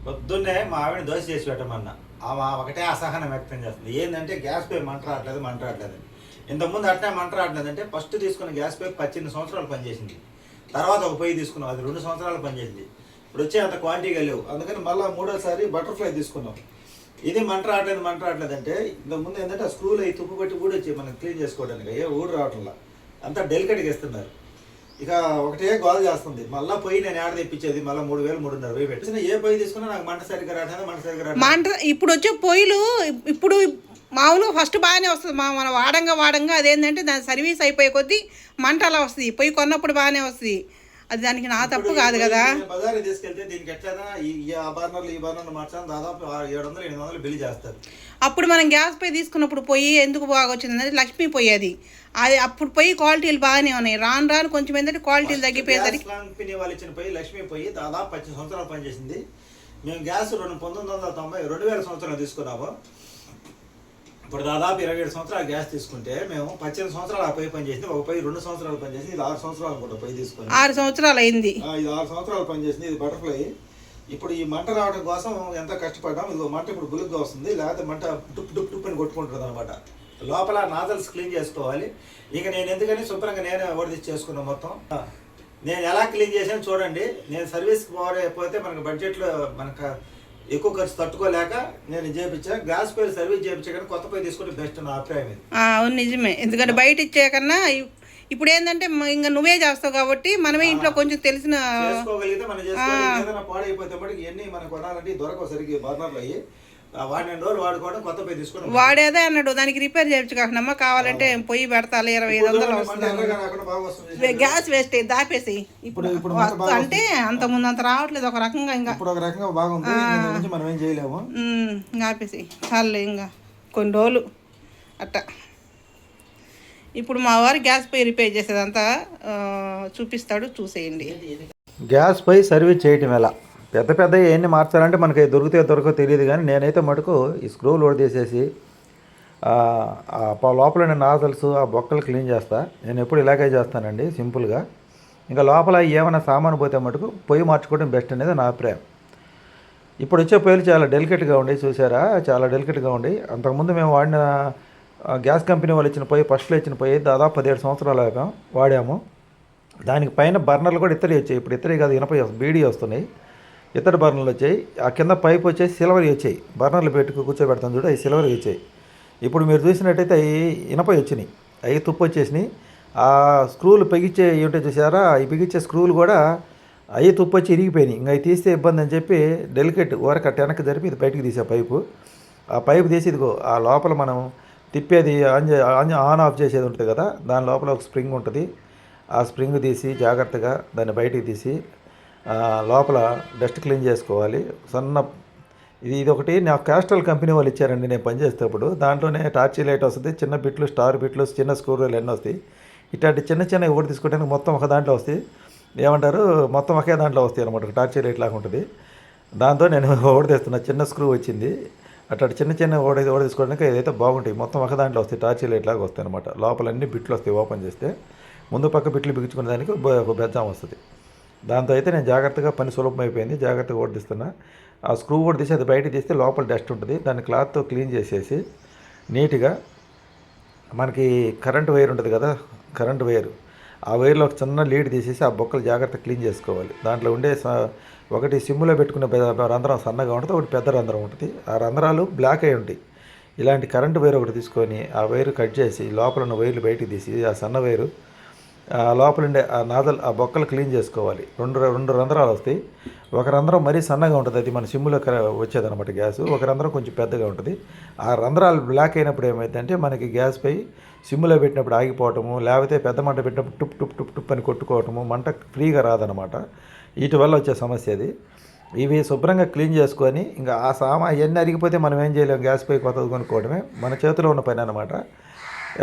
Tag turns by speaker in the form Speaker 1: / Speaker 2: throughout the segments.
Speaker 1: పొద్దున్నే మా ఆవిడ దోశ చేసి పెట్టమన్నా ఆమె ఒకటే అసహనం వ్యక్తం చేస్తుంది. ఏంటంటే గ్యాస్ పై మంట రావట్లేదు. ఇంతకుముందు అట్నే మంట రావట్లేదంటే ఫస్ట్ తీసుకున్న గ్యాస్ పై 18 సంవత్సరాలు పనిచేసింది. తర్వాత ఒక పొయ్యి తీసుకున్నాం, అది 2 సంవత్సరాలు పనిచేసింది. ఇప్పుడు వచ్చే అంత క్వాంటిటీగా లేవు, అందుకని మళ్ళీ మూడోసారి బటర్ఫ్లై తీసుకున్నాం. ఇది మంట రావట్లేదు అంటే ఇంతకుముందు ఏంటంటే ఆ స్క్రూలు అవి తుప్పు పట్టి కూడా వచ్చి మనం క్లీన్ చేసుకోవడానికి ఊడు రావట్లా, అంతా డెలికేట్గా ఇస్తున్నారు. ఇక ఒకటే గోల్ చేస్తుంది. మళ్ళీ పొయ్యి నేను ఏడ తెప్పించేది, మళ్ళీ 3,000 3,500 పెట్టి ఏ పొయ్యి తీసుకున్నా నాకు మంట సరిగ్గా రావట్లేదు.
Speaker 2: ఇప్పుడు వచ్చే పొయ్యిలు ఇప్పుడు మామూలుగా ఫస్ట్ బాగానే వస్తుంది, మన వాడంగా అదేంటంటే దాని సర్వీస్ అయిపోయే కొద్దీ మంట అలా వస్తుంది. పొయ్యి కొన్నప్పుడు బాగానే వస్తుంది, అది దానికి నా తప్పు కాదు కదా.
Speaker 1: బజారు తీసుకెళ్తే దీనికి ఎట్లయినా ఈ బర్నర్లు మార్చాలి, దాదాపు 700-800 బిల్లు చేస్తారు.
Speaker 2: అప్పుడు మనం గ్యాస్ పొయ్యి తీసుకున్నప్పుడు పొయ్యి ఎందుకు బాగా వచ్చిందంటే లక్ష్మీ పొయ్యి అది అప్పుడు పొయ్యి క్వాలిటీలు బాగానే ఉన్నాయి. రాను కొంచెం ఏంటంటే క్వాలిటీలు తగ్గిపోయేసరికి
Speaker 1: కంపెనీ వాళ్ళు ఇచ్చిన పొయ్యి లక్ష్మీ పొయ్యి దాదాపు 15 సంవత్సరాలు పనిచేసింది. మేము గ్యాస్ 1990 2000 సంవత్సరాలు తీసుకున్నాము. ఇప్పుడు దాదాపు 27 సంవత్సరాలు గ్యాస్ తీసుకుంటే మేము 18 సంవత్సరాలు ఆ పొయ్యి పనిచేసింది. ఒక పొయ్యి 2 సంవత్సరాలు పనిచేసింది, ఇది 6 సంవత్సరాలు అనుకుంటా పొయ్యి తీసుకుని
Speaker 2: 6 సంవత్సరాలు అయింది.
Speaker 1: ఇది 6 సంవత్సరాలు పనిచేసింది. ఇది బటర్ఫ్లై. ఇప్పుడు ఈ మంట రావడం కోసం ఎంత కష్టపడ్డాం. ఇదిగో మంట ఇప్పుడు బులుగ్గా వస్తుంది, లేకపోతే మంట డుప్ అని కొట్టుకుంటుంది అనమాట. లోపల నాజల్స్ క్లీన్ చేసుకోవాలి. ఇక నేను ఎందుకని శుభ్రంగా నేనే ఓడిది చేసుకున్నాను మొత్తం. నేను ఎలా క్లీన్ చేసాను చూడండి. నేను సర్వీస్కి పోతే మనకు బడ్జెట్లో మనకు ఎక్కువ ఖర్చు తట్టుకోలేక నేను చేయించా. గ్యాస్ పొయ్యి సర్వీస్ చేయించా కానీ కొత్త పొయ్యి తీసుకుంటే బెస్ట్ నా అభిప్రాయం ఇది.
Speaker 2: అవును నిజమే, ఎందుకంటే బయట ఇచ్చే కన్నా ఇప్పుడు ఏంటంటే ఇంకా నువ్వే చేస్తావు కాబట్టి మనమే ఇంట్లో కొంచెం తెలిసిన
Speaker 1: చేసుకోగలిగితే మనం చేసుకోవాలి. ఏదైనా పాడైపోతే మటుకు ఇవన్నీ మనం కొనాలంటే దొరకవు సరిగ్గా బర్నర్లు అయ్యి. వాడిన రోజులు వాడుకోవడం, కొత్త పొయ్యి తీసుకోవడం.
Speaker 2: వాడేదే అన్నాడు దానికి రిపేర్ చేయొచ్చు కాకనమ్మా, కావాలంటే పొయ్యి పెడతాలి 2500 వస్తుంది. గ్యాస్ వేస్ట్ దాపేసి ఇప్పుడు అంటే అంత ముందు అంత రావట్లేదు ఒక రకంగా. ఇంకా
Speaker 1: ఇప్పుడు ఒక రకంగా బాగుంది, మనం ఏం చేయలేము.
Speaker 2: ఆపేసి చాలే ఇంకా కొన్ని రోజులు అట్టా. ఇప్పుడు మా వారు గ్యాస్ పొయ్యి రిపేర్ చేసేదంతా చూపిస్తాడు, చూసేయండి.
Speaker 1: గ్యాస్ పొయ్యి సర్వీస్ చేయటం ఎలా, పెద్ద ఎన్ని మార్చాలంటే మనకి దొరకో తెలియదు. కానీ నేనైతే మటుకు ఈ స్క్రూ లోడ్ తీసేసి లోపల ఉన్న నాజల్స్ ఆ బొక్కలు క్లీన్ చేస్తా. నేను ఎప్పుడు ఇలాగే చేస్తానండి సింపుల్గా. ఇంకా లోపల ఏమైనా సామాను పోతే మటుకు పొయ్యి మార్చుకోవడం బెస్ట్ అనేది నా అభిప్రాయం. ఇప్పుడు వచ్చే పొయ్యిలు చాలా డెలికేట్గా ఉండి చూసారా, చాలా డెలికేట్గా ఉండి. అంతకుముందు మేము వాడిన గ్యాస్ కంపెనీ వాళ్ళు ఇచ్చిన పొయ్యి, ఫస్ట్లో ఇచ్చిన పొయ్యి దాదాపు 17 సంవత్సరాలు వాడాము. దానికి పైన బర్నర్లు కూడా ఇత్తడి వచ్చాయి. ఇప్పుడు ఇత్తడి కాదు, ఇనప బీడీ వస్తున్నాయి, ఇత్తడి బర్నర్లు వచ్చాయి. ఆ కింద పైప్ వచ్చేసి సిల్వర్ వచ్చాయి. బర్నర్లు పెట్టుకు కూర్చోబెడతాను చూడు, అవి సిల్వర్ వచ్చాయి. ఇప్పుడు మీరు చూసినట్టయితే అవి ఇనప వచ్చినాయి, అవి తుప్పు వచ్చేసినాయి. ఆ స్క్రూలు బిగించే ఏంటో చూసారా, అవి బిగించే స్క్రూలు కూడా అవి తుప్పు వచ్చి ఇరిగిపోయినాయి. ఇంకా అవి తీస్తే ఇబ్బంది అని చెప్పి డెలికేట్ వరకు వెనక్కి జరిపి ఇది బయటకు తీసే పైపు. ఆ పైపు తీసి ఇదిగో ఆ లోపల మనం తిప్పేది ఆన్ ఆఫ్ చేసేది ఉంటుంది కదా, దాని లోపల ఒక స్ప్రింగ్ ఉంటుంది. ఆ స్ప్రింగ్ తీసి జాగ్రత్తగా దాన్ని బయటికి తీసి లోపల డస్ట్ క్లీన్ చేసుకోవాలి. ఇది ఒకటి నాకు క్యాస్ట్రల్ కంపెనీ వాళ్ళు ఇచ్చారండి నేను పనిచేసేటప్పుడు. దాంట్లోనే టార్చ్ లైట్ వస్తుంది, చిన్న బిట్లు, స్టార్ బిట్లు, చిన్న స్క్రూలు ఎన్ని వస్తాయి. ఇట్లాంటి చిన్న ఒకటి తీసుకోవడానికి మొత్తం ఒక దాంట్లో వస్తాయి. ఏమంటారు, మొత్తం ఒకే దాంట్లో వస్తాయి అనమాట, టార్చ్ లైట్ లాగా ఉంటుంది. దాంతో నేను ఓడి తెస్తున్నా, చిన్న స్క్రూ వచ్చింది. అట్లా చిన్న ఓడి తీసుకోవడానికి ఏదైతే బాగుంటాయి, మొత్తం ఒక దాంట్లో వస్తాయి, టార్చ్ లైట్ లాగా వస్తాయి అనమాట. లోపల అన్ని బిట్లు వస్తాయి. ఓపెన్ చేస్తే ముందు పక్క బిట్లు బిగించుకునే దానికి ఒక బెజ్జాం వస్తుంది. దాంతో అయితే నేను జాగ్రత్తగా పని సులభం అయిపోయింది, జాగ్రత్తగా ఓడిస్తున్నా. ఆ స్క్రూ కూడా తీసి అది బయట తీస్తే లోపల డస్ట్ ఉంటుంది, దాన్ని క్లాత్తో క్లీన్ చేసేసి నీట్గా మనకి కరెంట్ వైర్ ఉంటుంది కదా, కరెంట్ వైర్, ఆ వైర్లో ఒక చిన్న లీడ్ తీసేసి ఆ బొక్కలు జాగ్రత్తగా క్లీన్ చేసుకోవాలి. దాంట్లో ఉండే ఒకటి సిమ్లో పెట్టుకునే రంధ్రం సన్నగా ఉంటుంది, ఒకటి పెద్ద రంధ్రం ఉంటుంది. ఆ రంధ్రాలు బ్లాక్ అయి ఉంటాయి. ఇలాంటి కరెంటు వైర్ ఒకటి తీసుకొని ఆ వైరు కట్ చేసి లోపల ఉన్న వైర్లు బయటికి తీసి ఆ సన్న వైరు లోపల ఉండే ఆ నాదలు ఆ బొక్కలు క్లీన్ చేసుకోవాలి. రెండు రంధ్రాలు వస్తాయి. ఒక రంధ్రం మరీ సన్నగా ఉంటుంది, అది మన సిమ్లో వచ్చేదన్నమాట గ్యాస్. ఒక రంధ్రం కొంచెం పెద్దగా ఉంటుంది. ఆ రంధ్రాలు బ్లాక్ అయినప్పుడు ఏమైందంటే మనకి గ్యాస్ పై సిమ్లో పెట్టినప్పుడు ఆగిపోవటము, లేకపోతే పెద్ద మంట పెట్టినప్పుడు టుప్ అని కొట్టుకోవటము, మంట ఫ్రీగా రాదనమాట. వీటి వల్ల వచ్చే సమస్య అది. ఇవి శుభ్రంగా క్లీన్ చేసుకొని ఇంకా ఆ అవన్నీ అరిగిపోతే మనం ఏం చేయలేము, గ్యాస్ పై కొత్తది కొనుక్కోవడమే మన చేతిలో ఉన్న పని అనమాట.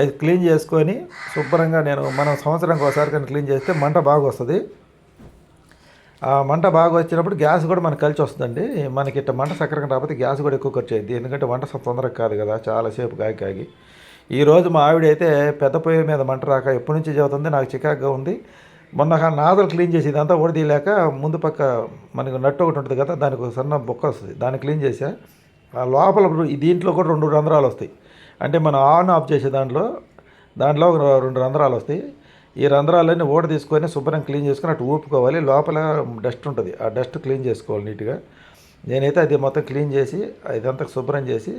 Speaker 1: అది క్లీన్ చేసుకొని శుభ్రంగా మనం సంవత్సరానికి ఒకసారి కానీ క్లీన్ చేస్తే మంట బాగా వస్తుంది. ఆ మంట బాగా వచ్చినప్పుడు గ్యాస్ కూడా మనకు కలిసి వస్తుందండి. మనకి ఇట్లా మంట సక్రంగా రాకపోతే గ్యాస్ కూడా ఎక్కువ ఖర్చు అయ్యింది, ఎందుకంటే వంట తొందరగా కాదు కదా, చాలాసేపు కాగి. ఈరోజు మా ఆవిడ అయితే పెద్ద పొయ్యి మీద మంట రాక ఎప్పటి నుంచి చెబుతుంది, నాకు చికాకుగా ఉంది, మొన్న నాదలు క్లీన్ చేసి ఇదంతా ఊడదీయలేక ముందు పక్క మనకు నట్టు ఒకటి ఉంటుంది కదా, దానికి ఒక సన్న బొక్క వస్తుంది, దాన్ని క్లీన్ చేసా. ఆ లోపల దీంట్లో కూడా 2 రంధ్రాలు వస్తాయి. అంటే మనం ఆన్ ఆఫ్ చేసే దాంట్లో ఒక 2 రంధ్రాలు వస్తాయి. ఈ రంధ్రాలన్నీ ఊడ తీసుకొని శుభ్రం క్లీన్ చేసుకొని అటు ఊపుకోవాలి. లోపల డస్ట్ ఉంటుంది, ఆ డస్ట్ క్లీన్ చేసుకోవాలి నీట్గా. నేనైతే అది మొత్తం క్లీన్ చేసి ఇదంతా శుభ్రం చేసి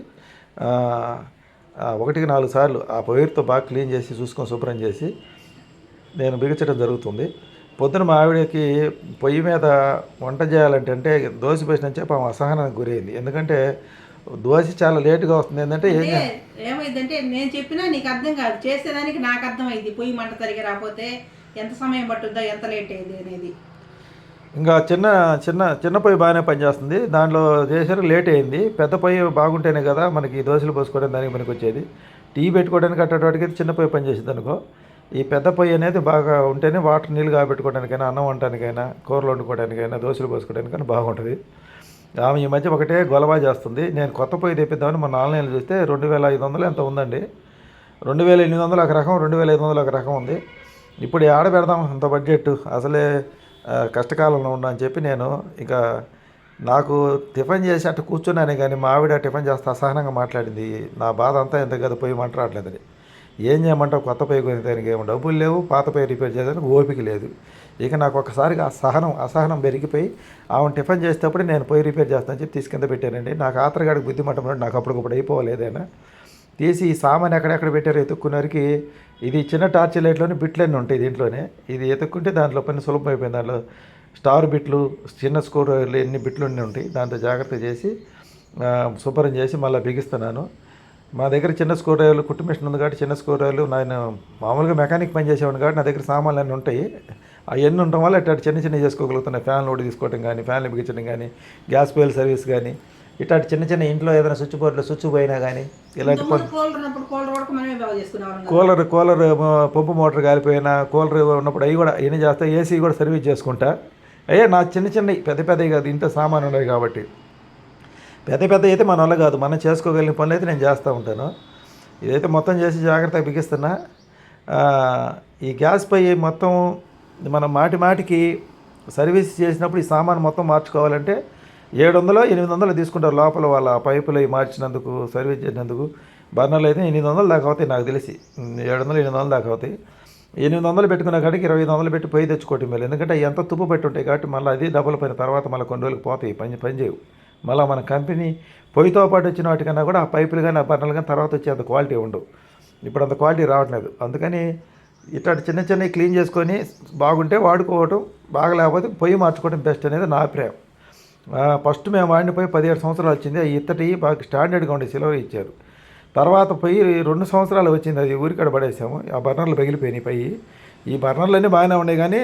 Speaker 1: 1కి 4 సార్లు ఆ వైర్తో బాగా క్లీన్ చేసి చూసుకొని శుభ్రం చేసి నేను బిగించడం జరుగుతుంది. పొద్దున మా ఆవిడకి పొయ్యి మీద వంట చేయాలంటే అంటే దోశ పోసిన చెప్పి ఆమె అసహనానికి గురైంది. ఎందుకంటే దోశ చాలా లేటుగా వస్తుంది. ఏంటంటే
Speaker 2: ఏమైందంటే నేను చెప్పినా నీకు అర్థం కాదు, చేసేదానికి నాకు అర్థమైంది. పొయ్యి మంట సరిగా రాకపోతే ఎంత సమయం పట్టుద్దా, ఎంత లేట్ అయ్యింది అనేది.
Speaker 1: ఇంకా చిన్న చిన్న చిన్న పొయ్యి బాగానే పనిచేస్తుంది, దాంట్లో చేసారు లేట్ అయింది. పెద్ద పొయ్యి బాగుంటేనే కదా మనకి దోశలు పోసుకోవడానికి దానికి మనకి వచ్చేది. టీ పెట్టుకోవడానికి అట్టేటికి చిన్న పొయ్యి పనిచేసింది అనుకో. ఈ పెద్ద పొయ్యి అనేది బాగా ఉంటేనే వాటర్ నీళ్ళు కాబెట్టుకోవడానికైనా, అన్నం వండటానికైనా, కూరలు వండుకోవడానికైనా, దోశలు పోసుకోవడానికైనా బాగుంటుంది. ఆమె ఈ మధ్య ఒకటే గొలవా చేస్తుంది. నేను కొత్త పొయ్యి తెప్పిద్దామని మన ఆన్లైన్లో చూస్తే 2500 ఎంత ఉందండి. 2800 ఒక రకం, 2500 ఒక రకం ఉంది. ఇప్పుడు ఆడ పెడదాం అంత బడ్జెట్, అసలే కష్టకాలంలో ఉన్నా అని చెప్పి నేను ఇక నాకు టిఫిన్ చేసి అట్లా కూర్చున్నానే కానీ మా ఆవిడ టిఫిన్ చేస్తే అసహనంగా మాట్లాడింది. నా బాధ అంతా ఎంత కదా పొయ్యి మంట రావట్లేదని. ఏం చేయమంటావు, కొత్త పొయ్యి కొనేదానికి ఏమో డబ్బులు లేవు, పాత పొయ్యి రిపేర్ చేయడానికి ఓపిక లేదు. ఇక నాకు ఒకసారిగా అసహనం పెరిగిపోయి ఆమె టిఫిన్ చేసేటప్పుడు నేను పొయ్యి రిపేర్ చేస్తానని చెప్పి తీసి కింద పెట్టానండి. నాకు ఆత్రగాడికి బుద్ధి మట్టం నాకు అప్పటికప్పుడు అయిపోలేదైనా తీసి ఈ సామాన్ ఎక్కడెక్కడ పెట్టారో ఎత్తుక్కునేసరికి ఇది చిన్న టార్చ్ లైట్లోనే బిట్లన్నీ ఉంటాయి దీంట్లోనే. ఇది ఎత్తుక్కుంటే దాంట్లో పని సులభం అయిపోయింది. దాంట్లో స్టార్ బిట్లు, చిన్న స్క్రూ ఎన్ని బిట్లు ఉంటాయి. దాంతో జాగ్రత్త చేసి శుభ్రం చేసి మళ్ళీ బిగిస్తున్నాను. మా దగ్గర చిన్న స్క్రూ డ్రైవర్లు కుట్టు మిషన్ ఉంది కాబట్టి చిన్న స్క్రూ డ్రైవర్లు నేను మామూలుగా మెకానిక్ పని చేసేవాడిని కాబట్టి నా దగ్గర సామాన్లు అన్నీ ఉంటాయి. అవన్నీ ఉండటం వల్ల ఇట్లాంటి చిన్న చేసుకోగలుగుతున్నాయి. ఫ్యాన్ లోడ్ తీసుకోవడం కానీ, ఫ్యాన్లు బిగించడం కానీ, గ్యాస్ పొయ్యిల సర్వీస్ కానీ, ఇట్లాంటి చిన్న ఇంట్లో ఏదైనా స్విచ్ బోర్డులో స్విచ్ పోయినా కానీ ఇలాంటి కూలర్ పంపు మోటార్ కాలిపోయినా, కూలర్ ఉన్నప్పుడు అవి కూడా ఎన్ని చేస్తా, ఏసీ కూడా సర్వీస్ చేసుకుంటా. నా చిన్నవి పెద్దవి కాదు, ఇంట్లో సామాను ఉన్నాయి కాబట్టి. పెద్ద అయితే మన వల్ల కాదు, మనం చేసుకోగలిగిన పనులు అయితే నేను చేస్తూ ఉంటాను. ఇదైతే మొత్తం చేసి జాగ్రత్తగా బిగిస్తున్నా. ఈ గ్యాస్ పై మొత్తం మనం మాటికి సర్వీస్ చేసినప్పుడు ఈ సామాను మొత్తం మార్చుకోవాలంటే 700-800 తీసుకుంటారు లోపల వాళ్ళ పైపులు మార్చినందుకు, సర్వీస్ చేసినందుకు. బర్నర్లు అయితే 800 దాకా అవుతాయి నాకు తెలిసి, 700-800 దాకా అవుతాయి. 800 పెట్టుకున్న కాడికి 2500 పెట్టి పొయ్యి తెచ్చుకోవటం మేలు. ఎందుకంటే అవి ఎంత తుప్పు పెట్టి ఉంటాయి కాబట్టి మళ్ళీ అది డబ్బులు పైన తర్వాత మళ్ళీ కొన్ని రోజులకు పోతాయి, పని చేయవు. మళ్ళీ మన కంపెనీ పొయ్యితో పాటు వచ్చిన వాటికన్నా కూడా ఆ పైపులు కానీ, ఆ బర్నర్లు కానీ తర్వాత వచ్చి అంత క్వాలిటీ ఉండవు. ఇప్పుడు అంత క్వాలిటీ రావట్లేదు. అందుకని ఇట్లాంటి చిన్నవి క్లీన్ చేసుకొని బాగుంటే వాడుకోవటం, బాగలేకపోతే పొయ్యి మార్చుకోవడం బెస్ట్ అనేది నా అభిప్రాయం. ఫస్ట్ మేము వాడిన పొయ్యి 17 సంవత్సరాలు వచ్చింది. ఇత్తడి బాగా స్టాండర్డ్గా ఉండే సిల్వర్ ఇచ్చారు. తర్వాత పొయ్యి 2 సంవత్సరాలు వచ్చింది, అది ఊరికాడ పడేసాము. ఆ బర్నర్లు పగిలిపోయినాయి పొయ్యి. ఈ బర్నర్లు అన్నీ బాగానే ఉన్నాయి కానీ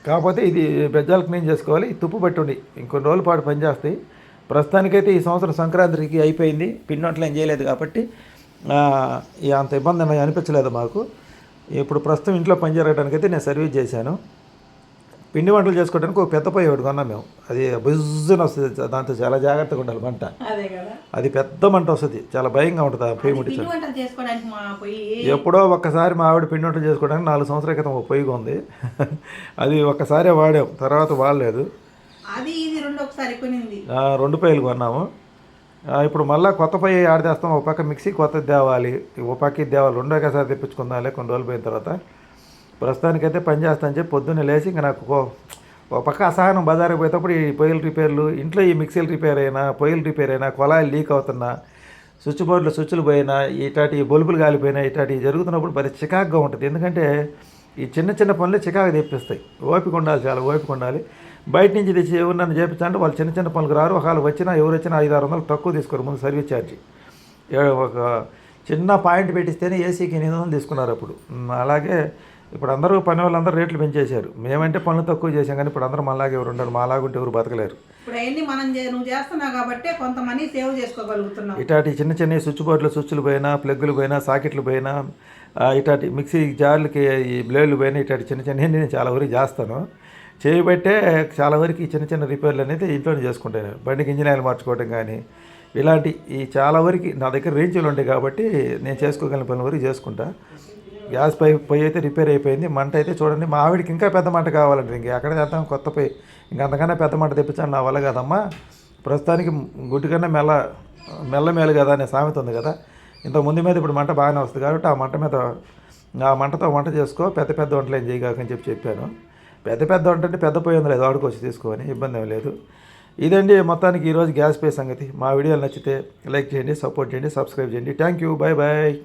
Speaker 1: కాకపోతే ఇది బెజ్జాలు క్లీన్ చేసుకోవాలి. తుప్పు పట్టుండి ఇంకొన్ని రోజుల పాటు పనిచేస్తాయి. ప్రస్తుతానికైతే ఈ సంవత్సరం సంక్రాంతికి అయిపోయింది, పిండి వంటలు ఏం చేయలేదు కాబట్టి అంత ఇబ్బంది అనిపించలేదు మాకు. ఇప్పుడు ప్రస్తుతం ఇంట్లో పని జరగడానికైతే నేను సర్వీస్ చేశాను. పిండి వంటలు చేసుకోవడానికి ఒక పెద్ద పొయ్యి ఒకటి కొన్నాం మేము. అది బుజ్జున వస్తుంది, దాంతో చాలా జాగ్రత్తగా ఉండాలి మంట. అది పెద్ద మంట వస్తుంది, చాలా భయంగా ఉంటుంది ఆ పొయ్యి ముట్టించడం. ఎప్పుడో ఒక్కసారి మా ఆవిడ పిండి వంటలు చేసుకోవడానికి 4 సంవత్సరాల క్రితం ఒక పొయ్యి ఉంది. అది ఒక్కసారే వాడాం, తర్వాత వాడలేదు. 2 పొయ్యిలు కొన్నాము. ఇప్పుడు మళ్ళీ కొత్త పొయ్యి ఆడేస్తాం. ఒక పక్క మిక్సీ కొత్తది తేవాలి, ఒక పక్క ఇది తేవాలి. 2 ఒకసారి తెప్పించుకుందాంలే కొన్ని రోజులు పోయిన తర్వాత. ప్రస్తుతానికైతే పని చేస్తానని చెప్పి పొద్దున్నే లేచి ఇంకా నాకు ఒక పక్క అసహనం. బజారుకి పోయేటప్పుడు ఈ పొయ్యిల రిపేర్లు, ఇంట్లో ఈ మిక్సీలు రిపేర్ అయినా, పొయ్యిలు రిపేర్ అయినా, కొలాయిలు లీక్ అవుతున్నా, స్విచ్ బోర్డులో స్విచ్లు పోయినా, ఇట్లాంటి బల్బులు కాలిపోయినా, ఇట్లాంటివి జరుగుతున్నప్పుడు మరి చికాకుగా ఉంటుంది. ఎందుకంటే ఈ చిన్న పనులు చికాకు తెప్పిస్తాయి. ఓపిక ఉండాలి, చాలా ఓపిక ఉండాలి. బయట నుంచి తెచ్చి ఎవరు నన్ను చేపించాలంటే వాళ్ళు చిన్న పనులకు రారు. ఒకవేళ వచ్చినా ఎవరు వచ్చినా 500-600 తక్కువ తీసుకోరు ముందు సర్వీస్ ఛార్జీ. ఒక చిన్న పాయింట్ పెట్టిస్తేనే ఏసీకి 800 తీసుకున్నారు అప్పుడు. అలాగే ఇప్పుడు అందరూ పని వాళ్ళందరూ రేట్లు పెంచేశారు. మేమంటే పనులు తక్కువ చేసాం కానీ ఇప్పుడు అందరూ మనలాగే ఎవరు ఉండరు, మాలాగుంటే ఎవరు బతకలేరు.
Speaker 2: నువ్వు చేస్తున్నావు కాబట్టి కొంతమంది సేవ్ చేసుకోగలుగుతున్నావు.
Speaker 1: ఇట్లాంటి చిన్న స్విచ్ బోర్డులో స్విచ్లు పోయినా, ప్లగ్గులు పోయినా, సాకెట్లు పోయినా, ఇట్లాంటి మిక్సీ జార్లకి ఈ బ్లేడ్లు పోయినా, ఇట్లాంటి చిన్న నేను చాలా వరకు చేస్తాను. చేయబట్టే చాలా వరకు ఈ చిన్న రిపేర్లు అనేది ఇంట్లోనే చేసుకుంటాను. బండికి ఇంజిన్ ఆయిల్ మార్చుకోవడం కానీ ఇలాంటి ఈ చాలా వరకు నా దగ్గర రేంజ్లు ఉంటాయి కాబట్టి నేను చేసుకోగలిగిన పనుల వరకు చేసుకుంటా. గ్యాస్ పొయ్యి అయితే రిపేర్ అయిపోయింది. మంట అయితే చూడండి, మా ఆవిడకి ఇంకా పెద్ద మంట కావాలండి. ఇంక ఎక్కడ చేద్దాం కొత్త పొయ్యి, ఇంక అంతకన్నా పెద్ద మంట తెప్పించాను నా వల్ల కదమ్మా. ప్రస్తుతానికి గుడ్డి కన్నా మెల్ల మేలు కదా అనే సామెత ఉంది కదా. ఇంత ముందు మీద ఇప్పుడు మంట బాగానే వస్తుంది కాబట్టి ఆ మంటతో వంట చేసుకో, పెద్ద పెద్ద వంటలు ఏం చేయగాకని చెప్పాను. పెద్ద వంట అంటే పెద్ద పొయ్యి ఉంది లేదు, వాడుకోవచ్చు, తీసుకొని ఇబ్బంది ఏం లేదు. ఇదండి మొత్తానికి ఈరోజు గ్యాస్ పే సంగతి. మా వీడియోలు నచ్చితే లైక్ చేయండి, సపోర్ట్ చేయండి, సబ్స్క్రైబ్ చేయండి. Thank you, bye bye.